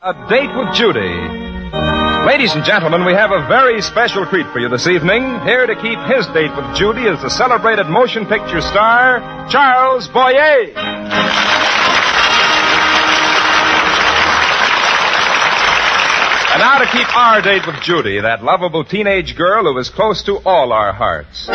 A Date with Judy. Ladies and gentlemen, we have a very special treat for you this evening. Here to keep his date with Judy is the celebrated motion picture star, Charles Boyer. And now to keep our date with Judy, that lovable teenage girl who is close to all our hearts.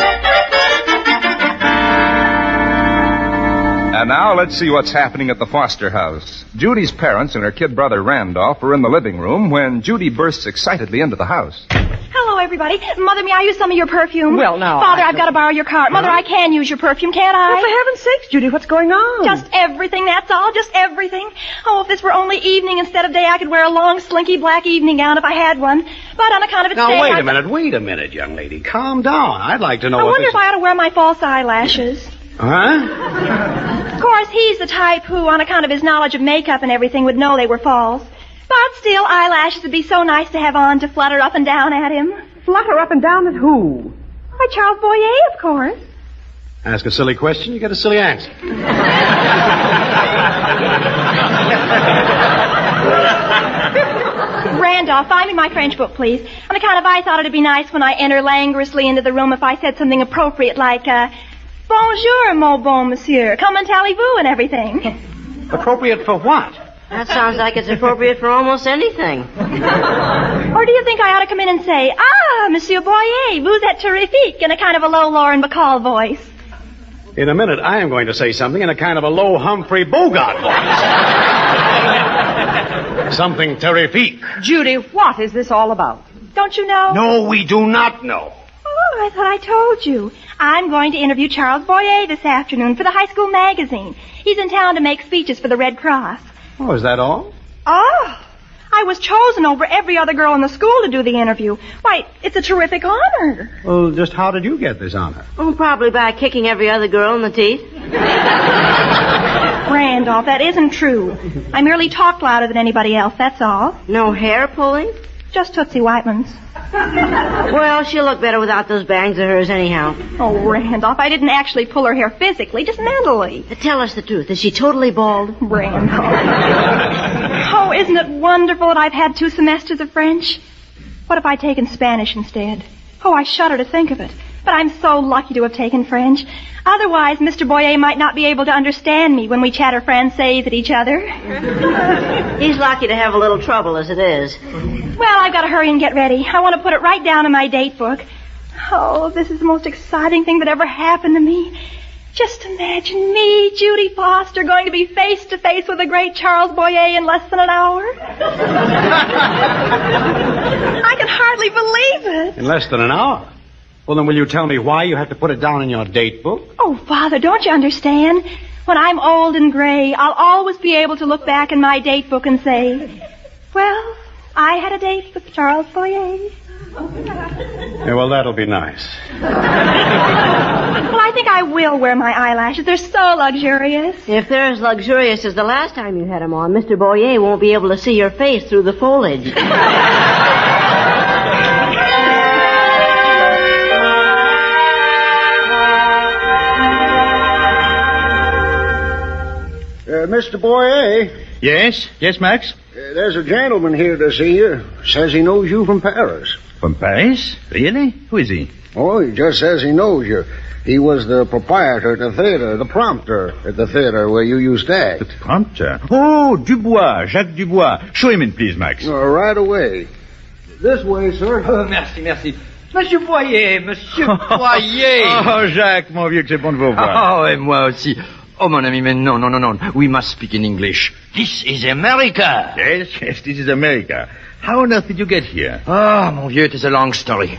And now let's see what's happening at the Foster house. Judy's parents and her kid brother Randolph were in the living room when Judy bursts excitedly into the house. Hello, everybody. Mother, may I use some of your perfume? Well, now... Father, I've got to borrow your cart. Mother, I can use your perfume, can't I? Oh, for heaven's sakes, Judy, what's going on? Just everything, that's all. Just everything. Oh, if this were only evening instead of day, I could wear a long, slinky black evening gown if I had one. But on account of its Now, day... wait a minute, young lady. Calm down. I'd like to know I what wonder this... if I ought to wear my false eyelashes. Huh? Of course, he's the type who, on account of his knowledge of makeup and everything, would know they were false. But still, eyelashes would be so nice to have on to flutter up and down at him. Flutter up and down at who? Why, Charles Boyer, of course. Ask a silly question, you get a silly answer. Randolph, find me my French book, please. On account of I thought it'd be nice when I enter languorously into the room if I said something appropriate like, bonjour, mon bon monsieur. Come and tally-vous and everything. Appropriate for what? That sounds like it's appropriate for almost anything. Or do you think I ought to come in and say, Monsieur Boyer, vous êtes terrifique, in a kind of a low Lauren Bacall voice? In a minute, I am going to say something in a kind of a low Humphrey Bogart voice. Something terrifique. Judy, what is this all about? Don't you know? No, we do not know. Oh, I thought I told you. I'm going to interview Charles Boyer this afternoon for the high school magazine. He's in town to make speeches for the Red Cross. Oh, is that all? Oh, I was chosen over every other girl in the school to do the interview. Why, it's a terrific honor. Well, just how did you get this honor? Oh, probably by kicking every other girl in the teeth. Randolph, that isn't true. I merely talked louder than anybody else, that's all. No hair pulling? Just Tootsie Whiteman's. Well, she'll look better without those bangs of hers anyhow. Oh, Randolph, I didn't actually pull her hair physically, just mentally. Tell us the truth. Is she totally bald? Randolph. Oh, isn't it wonderful that I've had 2 semesters of French? What if I'd taken Spanish instead? Oh, I shudder to think of it. But I'm so lucky to have taken French. Otherwise, Mr. Boyer might not be able to understand me when we chatter Francais at each other. He's lucky to have a little trouble as it is. Well, I've got to hurry and get ready. I want to put it right down in my date book. Oh, this is the most exciting thing that ever happened to me. Just imagine me, Judy Foster, going to be face to face with the great Charles Boyer in less than an hour. I can hardly believe it. In less than an hour? Well, then will you tell me why you have to put it down in your date book? Oh, Father, don't you understand? When I'm old and gray, I'll always be able to look back in my date book and say, well, I had a date with Charles Boyer. Yeah, well, that'll be nice. Well, I think I will wear my eyelashes. They're so luxurious. If they're as luxurious as the last time you had them on, Mr. Boyer won't be able to see your face through the foliage. Mr. Boyer. Yes? Yes, Max? There's a gentleman here to see you. Says he knows you from Paris. From Paris? Really? Who is he? Oh, he just says he knows you. He was the proprietor at the theater, the prompter at the theater where you used to act. The prompter? Oh, Dubois, Jacques Dubois. Show him in, please, Max. Right away. This way, sir. Merci. Monsieur Boyer, Monsieur Boyer. Oh, Jacques, mon vieux, que c'est bon de vous voir. Oh, et moi aussi. Oh, mon ami, mais non. We must speak in English. This is America. Yes, this is America. How on earth did you get here? Ah, mon vieux, it is a long story.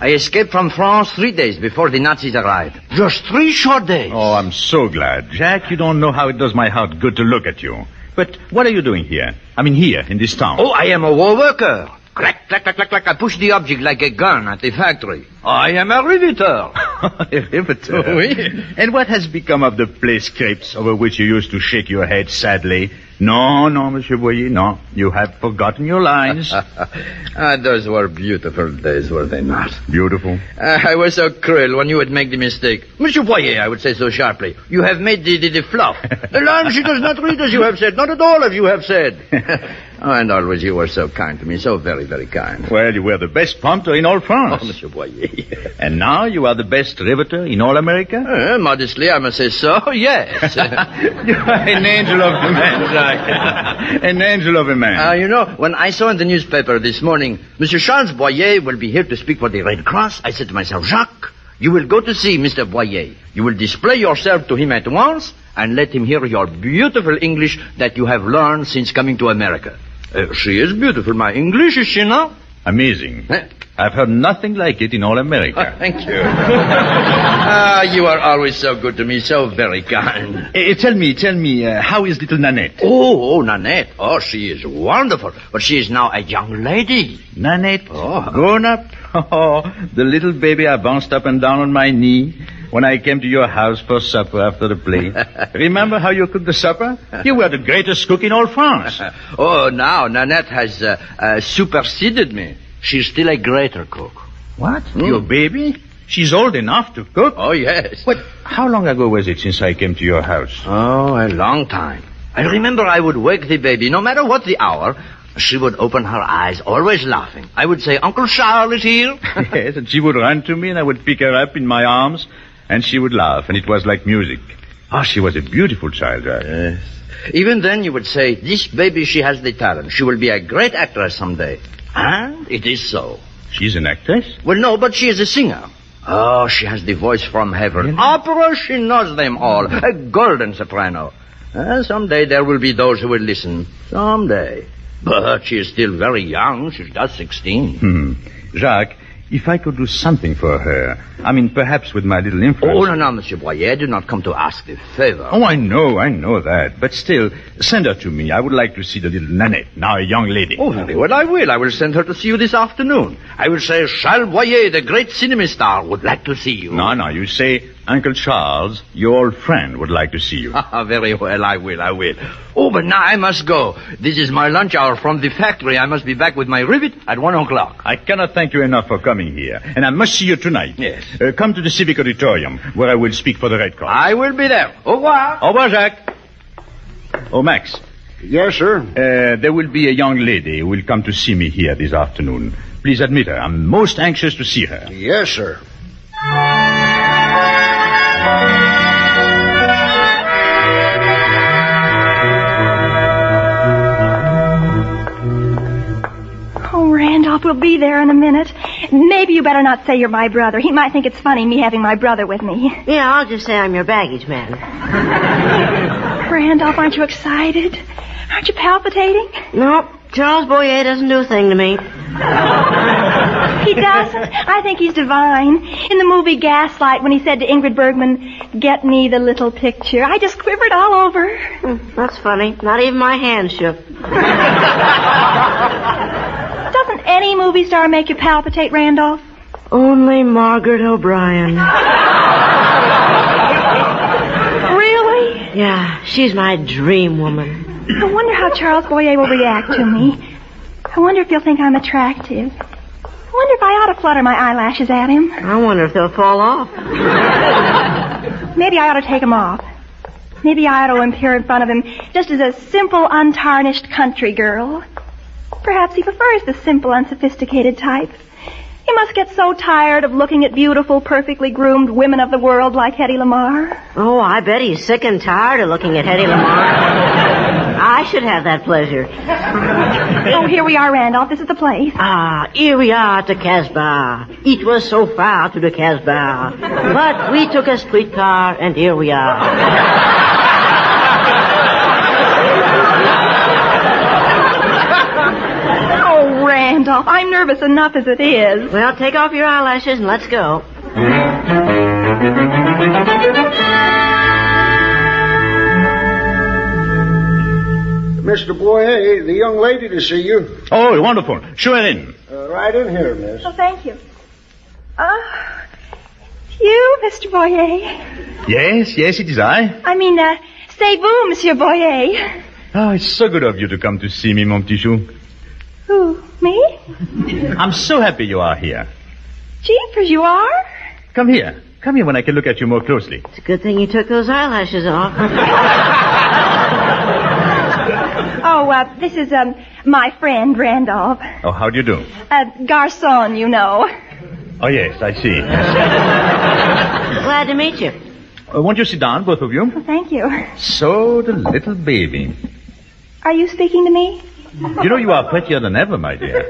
I escaped from France 3 days before the Nazis arrived. Just 3 short days. Oh, I'm so glad. Jacques, you don't know how it does my heart good to look at you. But what are you doing here? I mean, here, in this town. Oh, I am a war worker. Clack, clack, clack, clack, clack. I push the object like a gun at the factory. I am a riveter. A riveter? Oui. And what has become of the play scripts over which you used to shake your head sadly? No, Monsieur Boyer, no. You have forgotten your lines. Those were beautiful days, were they not? Beautiful. I was so cruel when you would make the mistake. Monsieur Boyer, I would say so sharply. You have made the fluff. The line she does not read as you have said. Not at all as you have said. Oh, and always you were so kind to me, so very, very kind. Well, you were the best prompter in all France. Oh, Monsieur Boyer. And now you are the best riveter in all America? Modestly, I must say so, yes. You are an angel of a man, Jacques. An angel of a man. You know, when I saw in the newspaper this morning, Monsieur Charles Boyer will be here to speak for the Red Cross, I said to myself, Jacques, you will go to see Mr. Boyer. You will display yourself to him at once and let him hear your beautiful English that you have learned since coming to America. She is beautiful, my English, is she not? Amazing. I've heard nothing like it in all America. Thank you. You are always so good to me, so very kind. Tell me, how is little Nanette? Oh, Nanette. Oh, she is wonderful. But she is now a young lady. Nanette? Oh. Grown up? Oh, the little baby I bounced up and down on my knee when I came to your house for supper after the play. Remember how you cooked the supper? You were the greatest cook in all France. Oh, now Nanette has superseded me. She's still a greater cook. What? Your baby? She's old enough to cook? Oh, yes. But how long ago was it since I came to your house? Oh, a long time. I remember I would wake the baby, no matter what the hour. She would open her eyes, always laughing. I would say, Uncle Charles is here. Yes, and she would run to me, and I would pick her up in my arms, and she would laugh, and it was like music. Oh, she was a beautiful child, right? Yes. Even then you would say, this baby, she has the talent. She will be a great actress someday. And it is so. She's an actress? Well, no, but she is a singer. Oh, she has the voice from heaven. Really? Opera, she knows them all. A golden soprano. Someday there will be those who will listen. Someday. But she is still very young. She's just 16. Jacques, if I could do something for her, I mean, perhaps with my little influence... Oh, no, Monsieur Boyer, do not come to ask the favor. Oh, I know that. But still, send her to me. I would like to see the little Nanette, now a young lady. Oh, very well, I will. I will send her to see you this afternoon. I will say, Charles Boyer, the great cinema star, would like to see you. No, you say, Uncle Charles, your old friend, would like to see you. Very well, I will. Oh, but now I must go. This is my lunch hour from the factory. I must be back with my rivet at 1 o'clock. I cannot thank you enough for coming here. And I must see you tonight. Yes. Come to the Civic Auditorium, where I will speak for the Red Cross. I will be there. Au revoir. Au revoir, Jacques. Oh, Max. Yes, sir. There will be a young lady who will come to see me here this afternoon. Please admit her. I'm most anxious to see her. Yes, sir. Oh, Randolph, we'll be there in a minute. Maybe you better not say you're my brother. He might think it's funny, me having my brother with me. Yeah, I'll just say I'm your baggage man. Randolph, aren't you excited? Aren't you palpitating? No, Charles Boyer doesn't do a thing to me. He doesn't? I think he's divine. In the movie Gaslight, when he said to Ingrid Bergman, get me the little picture, I just quivered all over. That's funny. Not even my hand shook. Doesn't any movie star make you palpitate, Randolph? Only Margaret O'Brien. Really? Yeah, she's my dream woman. I wonder how Charles Boyer will react to me. I wonder if he'll think I'm attractive. I wonder if I ought to flutter my eyelashes at him. I wonder if they'll fall off. Maybe I ought to take them off. Maybe I ought to appear in front of him just as a simple, untarnished country girl. Perhaps he prefers the simple, unsophisticated type. He must get so tired of looking at beautiful, perfectly groomed women of the world like Hedy Lamarr. Oh, I bet he's sick and tired of looking at Hedy Lamarr. I should have that pleasure. Oh, here we are, Randolph. This is the place. Here we are at the Casbah. It was so far to the Casbah. But we took a streetcar, and here we are. Oh, Randolph, I'm nervous enough as it is. Well, take off your eyelashes and let's go. Mr. Boyer, the young lady to see you. Oh, wonderful. Show her in. Right in here, miss. Oh, thank you. You, Mr. Boyer? Yes, it is I. I mean, c'est vous, Monsieur Boyer. Oh, it's so good of you to come to see me, mon petit chou. Who, me? I'm so happy you are here. Jeepers, you are? Come here. Come here when I can look at you more closely. It's a good thing you took those eyelashes off. Oh, this is, my friend, Randolph. Oh, how do you do? Garçon, you know. Oh, yes, I see. Glad to meet you. Won't you sit down, both of you? Well, thank you. So, the little baby. Are you speaking to me? You know, you are prettier than ever, my dear.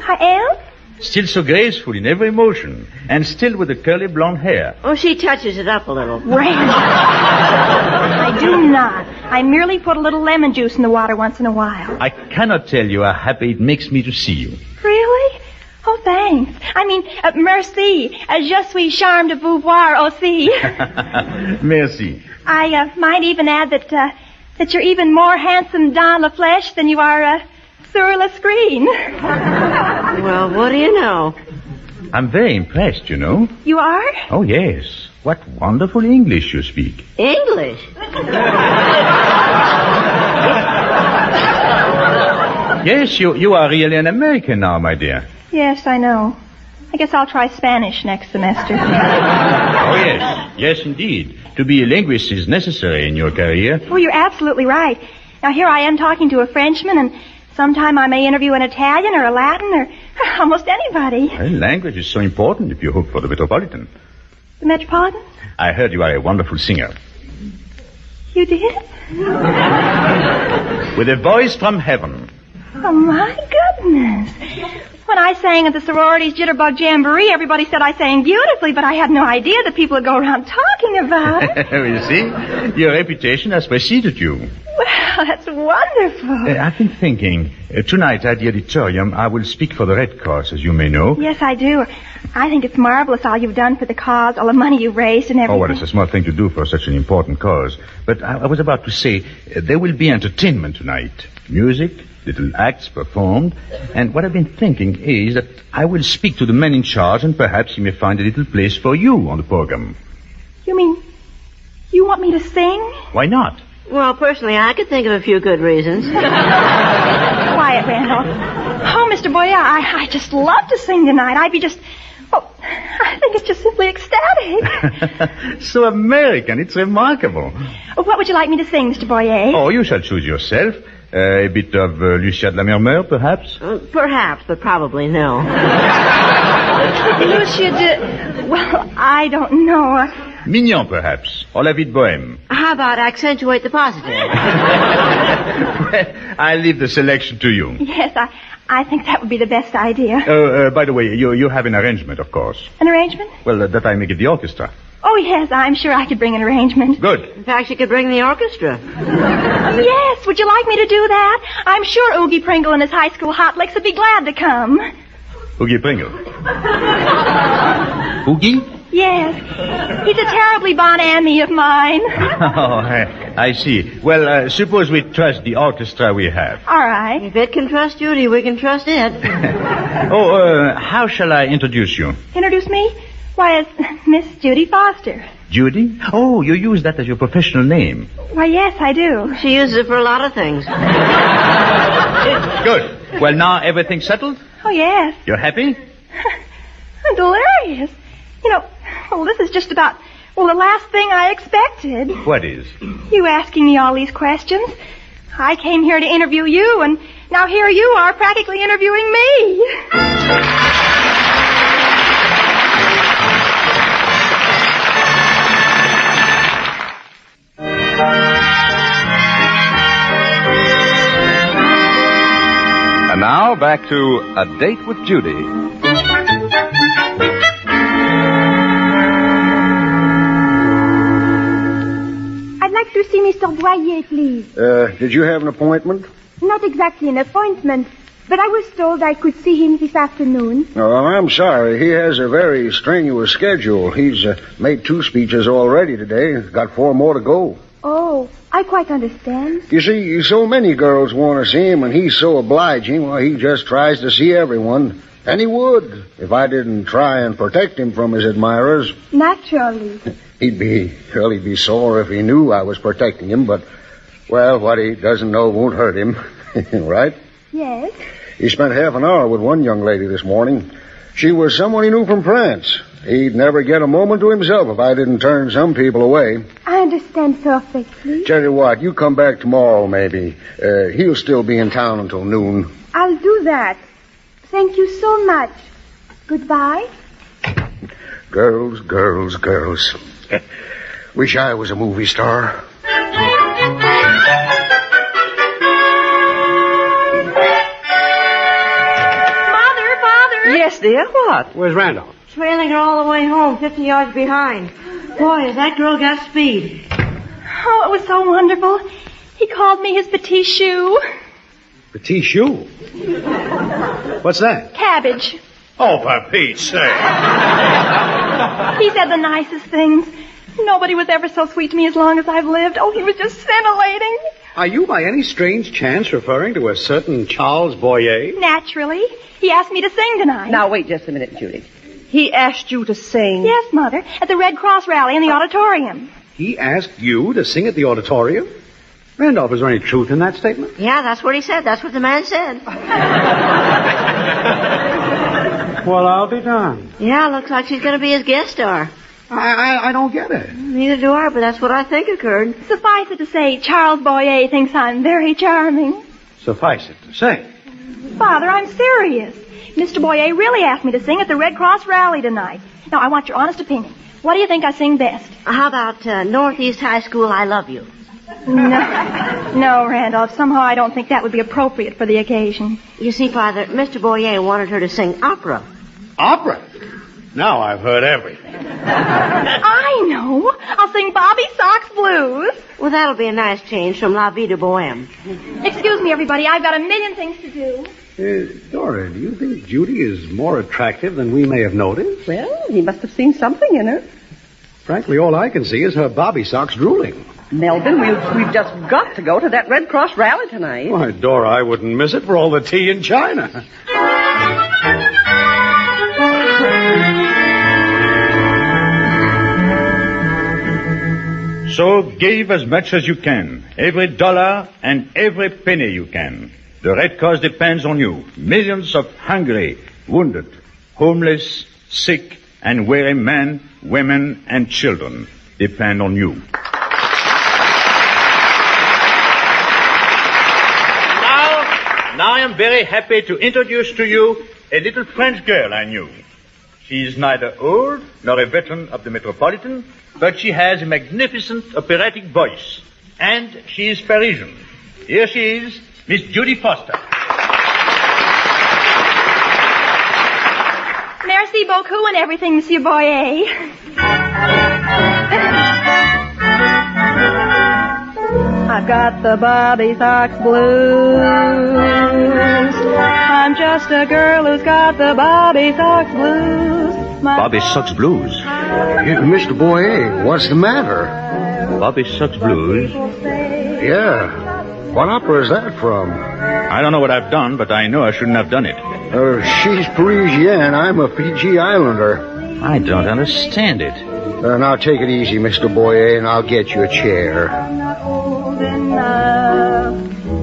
I am? Still so graceful in every motion, and still with the curly blonde hair. Oh, she touches it up a little. Randolph. I do not. I merely put a little lemon juice in the water once in a while. I cannot tell you how happy it makes me to see you. Really? Oh, thanks. I mean, merci. Je suis charme de vous voir aussi. Merci. I might even add that you're even more handsome dans la flesh than you are sur la screen. Well, what do you know? I'm very impressed, you know. You are? Oh, yes. What wonderful English you speak. English? Yes, you are really an American now, my dear. Yes, I know. I guess I'll try Spanish next semester. Oh, yes. Yes, indeed. To be a linguist is necessary in your career. Oh, you're absolutely right. Now, here I am talking to a Frenchman, and sometime I may interview an Italian or a Latin or almost anybody. Well, language is so important if you hope for the Metropolitan. The Metropolitan? I heard you are a wonderful singer. You did? With a voice from heaven. Oh, my goodness. When I sang at the sororities Jitterbug Jamboree, everybody said I sang beautifully, but I had no idea that people would go around talking about it. You see, your reputation has preceded you. Well, that's wonderful. I've been thinking, tonight at the auditorium, I will speak for the Red Cross, as you may know. Yes, I do. I think it's marvelous all you've done for the cause, all the money you've raised and everything. Oh, well, it's a small thing to do for such an important cause. But I was about to say, there will be entertainment tonight. Music, little acts performed. And what I've been thinking is that I will speak to the man in charge, and perhaps he may find a little place for you on the program. You mean, you want me to sing? Why not? Well, personally, I could think of a few good reasons. Quiet, Randolph. Oh, Mr. Boyer, I just love to sing tonight. I'd be just... Oh, I think it's just simply ecstatic. So American. It's remarkable. What would you like me to sing, Mr. Boyer? Oh, you shall choose yourself. A bit of Lucia de la Murmure, perhaps? Perhaps, but probably no. Lucia de... Well, I don't know. Mignon, perhaps. Or La Vie de Bohème. How about accentuate the positive? I leave the selection to you. Yes, I think that would be the best idea. By the way, you have an arrangement, of course. An arrangement? Well, that I may get the orchestra. Oh, yes, I'm sure I could bring an arrangement. Good. In fact, you could bring the orchestra. Yes, would you like me to do that? I'm sure Oogie Pringle and his high school hot licks would be glad to come. Oogie Pringle. Oogie? Yes. He's a terribly bon ami of mine. Oh, I see. Well, suppose we trust the orchestra we have. All right. If it can trust Judy, we can trust it. How shall I introduce you? Introduce me? Why, it's Miss Judy Foster. Judy? Oh, you use that as your professional name. Why, yes, I do. She uses it for a lot of things. Good. Well, now everything's settled? Oh, yes. You're happy? Delirious. You know, well, this is just about, well, the last thing I expected. What is? You asking me all these questions. I came here to interview you, and now here you are practically interviewing me. And now, back to A Date with Judy. I'd like to see Mr. Boyer, please. Did you have an appointment? Not exactly an appointment, but I was told I could see him this afternoon. Oh, I'm sorry. He has a very strenuous schedule. He's made 2 speeches already today. Got 4 more to go. Oh, I quite understand. You see, so many girls want to see him, and he's so obliging. Well, he just tries to see everyone. And he would, if I didn't try and protect him from his admirers. Naturally. He'd be sore if he knew I was protecting him, but, well, what he doesn't know won't hurt him. Right? Yes. He spent half an hour with one young lady this morning. She was someone he knew from France. He'd never get a moment to himself if I didn't turn some people away. I understand perfectly. Tell you what, you come back tomorrow, maybe. He'll still be in town until noon. I'll do that. Thank you so much. Goodbye. Girls, girls, girls. Wish I was a movie star. Father. Yes, dear, what? Where's Randolph? Trailing her all the way home, 50 yards behind. Boy, has that girl got speed. Oh, it was so wonderful. He called me his petit choux. Petit choux? What's that? Cabbage. Oh, for Pete's sake. He said the nicest things. Nobody was ever so sweet to me as long as I've lived. Oh, he was just scintillating. Are you by any strange chance referring to a certain Charles Boyer? Naturally. He asked me to sing tonight. Now, wait just a minute, Judy. He asked you to sing? Yes, Mother, at the Red Cross rally in the auditorium. He asked you to sing at the auditorium? Randolph, is there any truth in that statement? Yeah, that's what he said. That's what the man said. Well, I'll be darned. Yeah, looks like she's going to be his guest star. I don't get it. Neither do I, but that's what I think occurred. Suffice it to say, Charles Boyer thinks I'm very charming. Suffice it to say. Father, I'm serious. Mr. Boyer really asked me to sing at the Red Cross rally tonight. Now, I want your honest opinion. What do you think I sing best? How about Northeast High School, I Love You? No, Randolph. Somehow I don't think that would be appropriate for the occasion. You see, Father, Mr. Boyer wanted her to sing opera. Opera? Now I've heard everything. I know. I'll sing Bobby Sox Blues. Well, that'll be a nice change from La Vie de Bohème. Excuse me, everybody. I've got a million things to do. Dora, do you think Judy is more attractive than we may have noticed? Well, he must have seen something in her. Frankly, all I can see is her bobby socks drooling. Melvin, we've just got to go to that Red Cross rally tonight. Why, Dora, I wouldn't miss it for all the tea in China. So give as much as you can. Every dollar and every penny you can. The Red Cross depends on you. Millions of hungry, wounded, homeless, sick, and weary men, women, and children depend on you. Now I am very happy to introduce to you a little French girl I knew. She is neither old nor a veteran of the Metropolitan, but she has a magnificent operatic voice. And she is Parisian. Here she is, Miss Judy Foster. Merci beaucoup and everything, Monsieur Boyer. I've got the Bobby Sox Blues. I'm just a girl who's got the Bobby Sox Blues. Bobby Sox Blues. Mr. Boyer, what's the matter? Bobby Sox Blues? Yeah. What opera is that from? I don't know what I've done, but I know I shouldn't have done it. She's Parisienne. I'm a Fiji Islander. I don't understand it. Now take it easy, Mr. Boyer, and I'll get you a chair.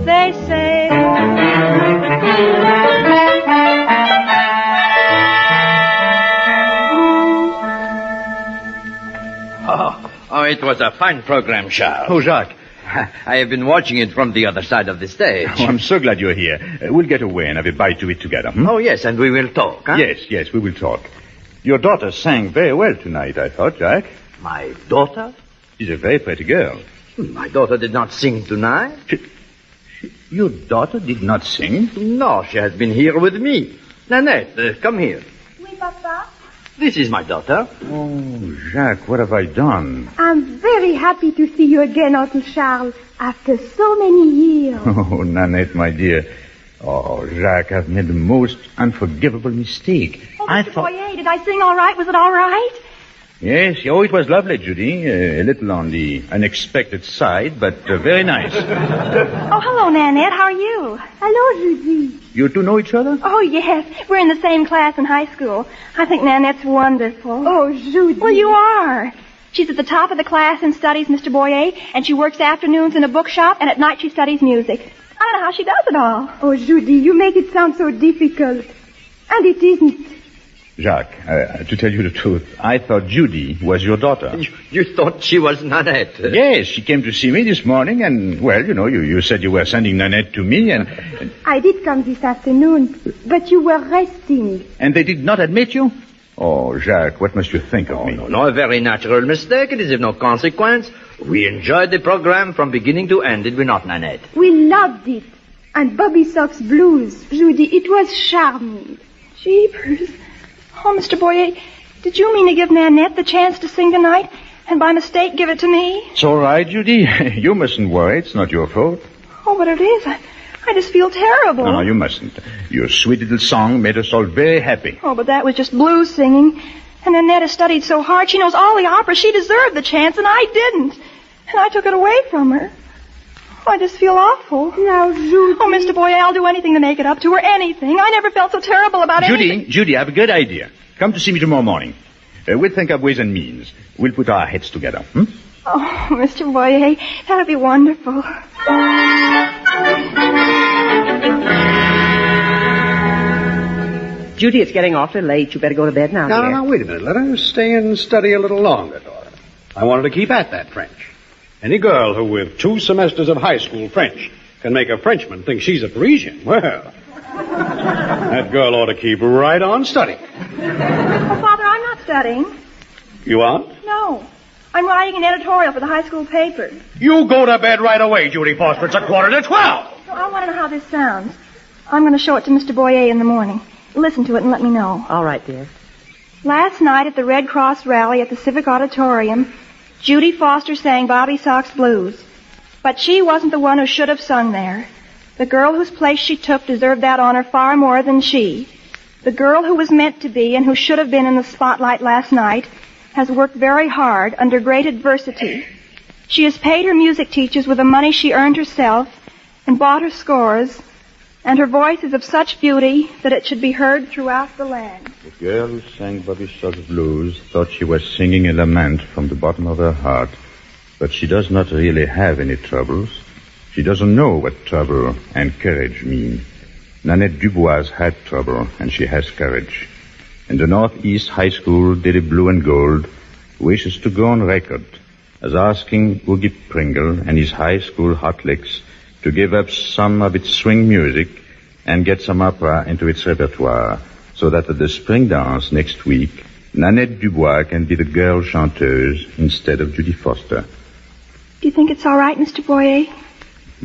They say. Oh, it was a fine program, Charles. Oh, Jacques. I have been watching it from the other side of the stage. Oh, I'm so glad you're here. We'll get away and have a bite to eat together. Oh, yes, and we will talk, huh? Yes, we will talk. Your daughter sang very well tonight, I thought, Jack. My daughter? She's a very pretty girl. My daughter did not sing tonight. Your daughter did not sing? No, she has been here with me. Nanette, come here. Oui, Papa? This is my daughter. Oh, Jacques, what have I done? I'm very happy to see you again, Uncle Charles, after so many years. Oh, Nanette, my dear. Oh, Jacques, I've made the most unforgivable mistake. Oh, Mr. Boyer, did I sing all right? Was it all right? Yes, it was lovely, Judy. A little on the unexpected side, but very nice. Oh, hello, Nanette. How are you? Hello, Judy. You two know each other? Oh, yes. We're in the same class in high school. I think Nanette's wonderful. Oh, Judy. Well, you are. She's at the top of the class in studies, Mr. Boyer, and she works afternoons in a bookshop, and at night she studies music. I don't know how she does it all. Oh, Judy, you make it sound so difficult. And it isn't. Jacques, to tell you the truth, I thought Judy was your daughter. You thought she was Nanette? Yes, she came to see me this morning, and, well, you said you were sending Nanette to me, and... I did come this afternoon, but you were resting. And they did not admit you? Oh, Jacques, what must you think of me? No, a very natural mistake. It is of no consequence. We enjoyed the program from beginning to end, did we not, Nanette? We loved it. And Bobby Sox Blues, Judy, it was charming. Jeepers. Oh, Mr. Boyer, did you mean to give Nanette the chance to sing tonight, and by mistake give it to me? It's all right, Judy. You mustn't worry. It's not your fault. Oh, but it is. I just feel terrible. No, you mustn't. Your sweet little song made us all very happy. Oh, but that was just blues singing. And Nanette has studied so hard. She knows all the opera. She deserved the chance, and I didn't. And I took it away from her. Oh, I just feel awful. Now, Judy. Oh, Mr. Boyer, I'll do anything to make it up to her. Anything. I never felt so terrible about anything. Judy, I have a good idea. Come to see me tomorrow morning. We'll think up ways and means. We'll put our heads together. Oh, Mr. Boyer, that'll be wonderful. Judy, it's getting awfully late. You better go to bed now, dear. No, wait a minute. Let her stay and study a little longer, daughter. I want her to keep at that French. Any girl who, with 2 semesters of high school French, can make a Frenchman think she's a Parisian, well, that girl ought to keep right on studying. Oh, Father, I'm not studying. You aren't? No. I'm writing an editorial for the high school paper. You go to bed right away, Judy Foster. It's 11:45. No, I want to know how this sounds. I'm going to show it to Mr. Boyer in the morning. Listen to it and let me know. All right, dear. Last night at the Red Cross rally at the Civic Auditorium, Judy Foster sang Bobby Sox Blues. But she wasn't the one who should have sung there. The girl whose place she took deserved that honor far more than she. The girl who was meant to be and who should have been in the spotlight last night has worked very hard under great adversity. She has paid her music teachers with the money she earned herself and bought her scores, and her voice is of such beauty that it should be heard throughout the land. The girl who sang Bobby Sox Blues thought she was singing a lament from the bottom of her heart, but she does not really have any troubles. She doesn't know what trouble and courage mean. Nanette Dubois had trouble, and she has courage. And the Northeast High School Daily Blue and Gold wishes to go on record as asking Oogie Pringle and his high school hot licks to give up some of its swing music and get some opera into its repertoire, so that at the spring dance next week, Nanette Dubois can be the girl chanteuse instead of Judy Foster. Do you think it's all right, Mr. Boyer?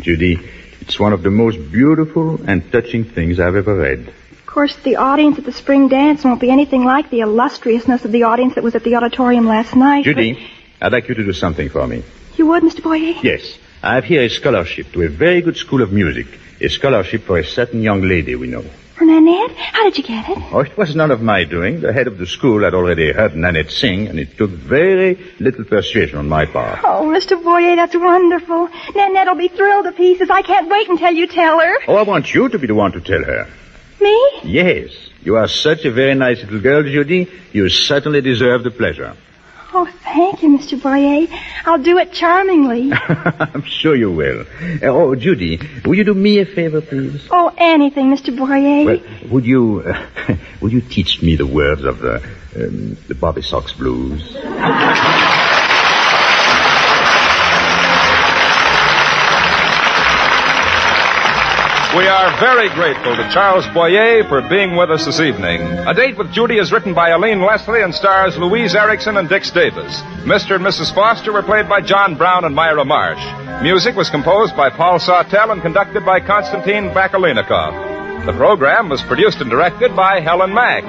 Judy, it's one of the most beautiful and touching things I've ever read. Of course, the audience at the spring dance won't be anything like the illustriousness of the audience that was at the auditorium last night. Judy, I'd like you to do something for me. You would, Mr. Boyer? Yes. I have here a scholarship to a very good school of music. A scholarship for a certain young lady we know. For Nanette? How did you get it? Oh, it was none of my doing. The head of the school had already heard Nanette sing, and it took very little persuasion on my part. Oh, Mr. Boyer, that's wonderful. Nanette'll be thrilled to pieces. I can't wait until you tell her. Oh, I want you to be the one to tell her. Me? Yes. You are such a very nice little girl, Judy. You certainly deserve the pleasure. Oh, thank you, Mr. Boyer. I'll do it charmingly. I'm sure you will. Oh, Judy, will you do me a favor, please? Oh, anything, Mr. Boyer. Well, would you teach me the words of the Bobby Sox Blues? We are very grateful to Charles Boyer for being with us this evening. A Date with Judy is written by Aline Leslie and stars Louise Erickson and Dix Davis. Mr. and Mrs. Foster were played by John Brown and Myra Marsh. Music was composed by Paul Sawtelle and conducted by Konstantin Bakalinikov. The program was produced and directed by Helen Mack.